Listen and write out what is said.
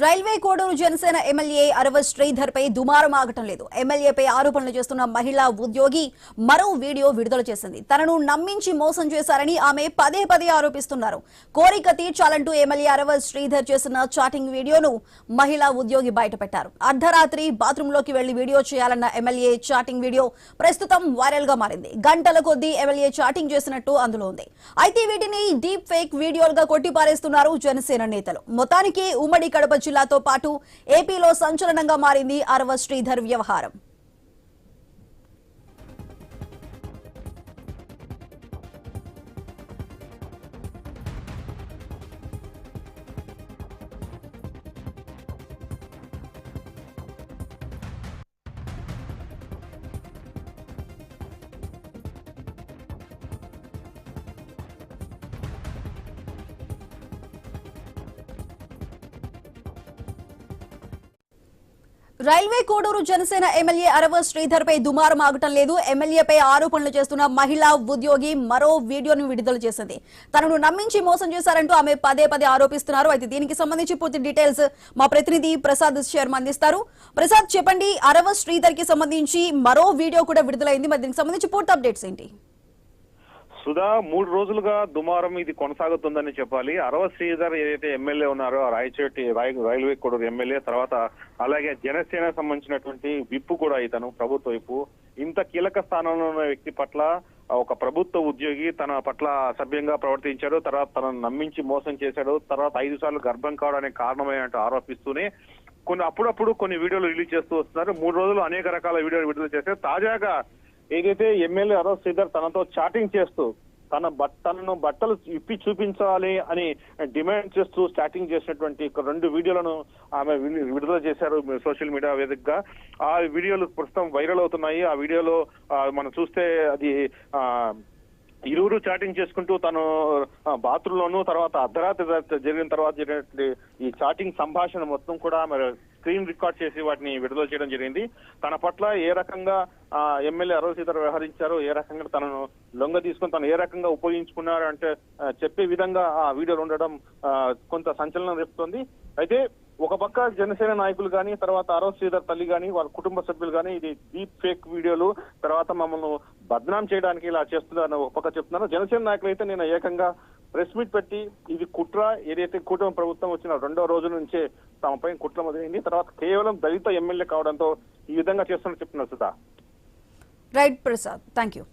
Railway Koduru Janasena MLA అరవస్ Sridhar పై దుమారం ఆగటం లేదు. ఎమ్మెల్యేపై ఆరోపణలు చేస్తున్న మహిళా ఉద్యోగి మరో వీడియో విడుదల చేసింది. తనను నమ్మించి మోసం చేశారని ఆమె పదే పదే ఆరోపిస్తున్నారు. కోరిక తీర్చాలంటూ ఎమ్మెల్యే అరవస్ శ్రీధర్ చేసిన చాటింగ్ వీడియోను మహిళా ఉద్యోగి బయటపెట్టారు. అర్ధరాత్రి బాత్రూంలోకి వెళ్లి వీడియో చేయాలన్న ఎమ్మెల్యే చాటింగ్ వీడియో ప్రస్తుతం వైరల్ గా మారింది. గంటల కొద్దీ ఎమ్మెల్యే చాటింగ్ చేసినట్టు అందులో ఉంది. అయితే వీటిని డీప్ ఫేక్ వీడియోలుగా కొట్టిపారేస్తున్నారు జనసేన నేతలు. మొత్తానికి ఉమ్మడి కడప జిల్లాతో పాటు ఏపీలో సంచలనంగా మారింది అరవస్ శ్రీధర్ వ్యవహారం. రైల్వే కోడూరు జనసేన ఎమ్మెల్యే అరవస్ శ్రీధర్ పై దుమారం ఆగటం లేదు. ఎమ్మెల్యేపై ఆరోపణలు చేస్తున్న మహిళా ఉద్యోగి మరో వీడియోను విడుదల చేసింది. తనను నమ్మించి మోసం చేశారంటూ ఆమె పదే పదే ఆరోపిస్తున్నారు. అయితే దీనికి సంబంధించి పూర్తి డీటెయిల్స్ మా ప్రతినిధి ప్రసాద్ శర్మ అందిస్తారు. ప్రసాద్, చెప్పండి, అరవస్ శ్రీధర్ కి సంబంధించి మరో వీడియో కూడా విడుదలైంది. మరి దీనికి సంబంధించి పూర్తి అప్డేట్స్ ఏంటి? సుధా, 3 రోజులుగా దుమారం ఇది కొనసాగుతుందని చెప్పాలి. అరవస్ శ్రీధర్ ఏదైతే ఎమ్మెల్యే ఉన్నారో రాయచోటి రైల్వే కోడూరు ఎమ్మెల్యే, తర్వాత అలాగే జనసేన సంబంధించినటువంటి విప్పు కూడా ఇతను ప్రభుత్వ విప్పు. ఇంత కీలక స్థానంలో ఉన్న వ్యక్తి పట్ల ఒక ప్రభుత్వ ఉద్యోగి తన పట్ల అసభ్యంగా ప్రవర్తించాడు, తర్వాత తనను నమ్మించి మోసం చేశాడు, తర్వాత 5 సార్లు గర్భం కావడానికి కారణమైనట్టు ఆరోపిస్తూనే అప్పుడప్పుడు కొన్ని వీడియోలు రిలీజ్ చేస్తూ వస్తున్నారు. 3 రోజులు అనేక రకాల వీడియోలు విడుదల చేస్తే తాజాగా ఏదైతే ఎమ్మెల్యే అరవస్ శ్రీధర్ తనతో చాటింగ్ చేస్తూ తనను బట్టలు ఇప్పి చూపించాలి అని డిమాండ్ చేస్తూ చాటింగ్ చేసినటువంటి 2 వీడియోలను ఆమె విడుదల చేశారు సోషల్ మీడియా వేదికగా. ఆ వీడియోలు ప్రస్తుతం వైరల్ అవుతున్నాయి. ఆ వీడియోలో మనం చూస్తే అది ఇరువురు చాటింగ్ చేసుకుంటూ తను బాత్రూమ్ లోను, తర్వాత అర్ధరాత్రి జరిగిన తర్వాత జరిగినటువంటి ఈ చాటింగ్ సంభాషణ మొత్తం కూడా మరి స్క్రీన్ రికార్డ్ చేసి వాటిని విడుదల చేయడం జరిగింది. తన పట్ల ఏ రకంగా ఎమ్మెల్యే అరవస్ శ్రీధర్ వ్యవహరించారు, ఏ రకంగా తనను లొంగ తీసుకుని తను ఏ రకంగా ఉపయోగించుకున్నారు అంటే చెప్పే విధంగా ఆ వీడియోలు ఉండడం కొంత సంచలనం రేపుతోంది. అయితే ఒక పక్క జనసేన నాయకులు కానీ, తర్వాత అరవస్ శ్రీధర్ తల్లి కానీ, వాళ్ళ కుటుంబ సభ్యులు కానీ ఇది డీప్ ఫేక్ వీడియోలు, తర్వాత మమ్మల్ని బద్నాం చేయడానికి ఇలా చేస్తున్నారని ఒక పక్క చెప్తున్నారు. జనసేన నాయకులు అయితే నేను ఏకంగా ప్రెస్ మీట్ పెట్టి ఇది కుట్ర, ఏదైతే కూటమి ప్రభుత్వం వచ్చిన 2వ రోజు నుంచే తమపై కుట్ర మొదలైంది, తర్వాత కేవలం దళిత ఎమ్మెల్యే కావడంతో ఈ విధంగా చేస్తున్నట్టు చెప్తున్నారు. Sudha. Right Prasad, thank you.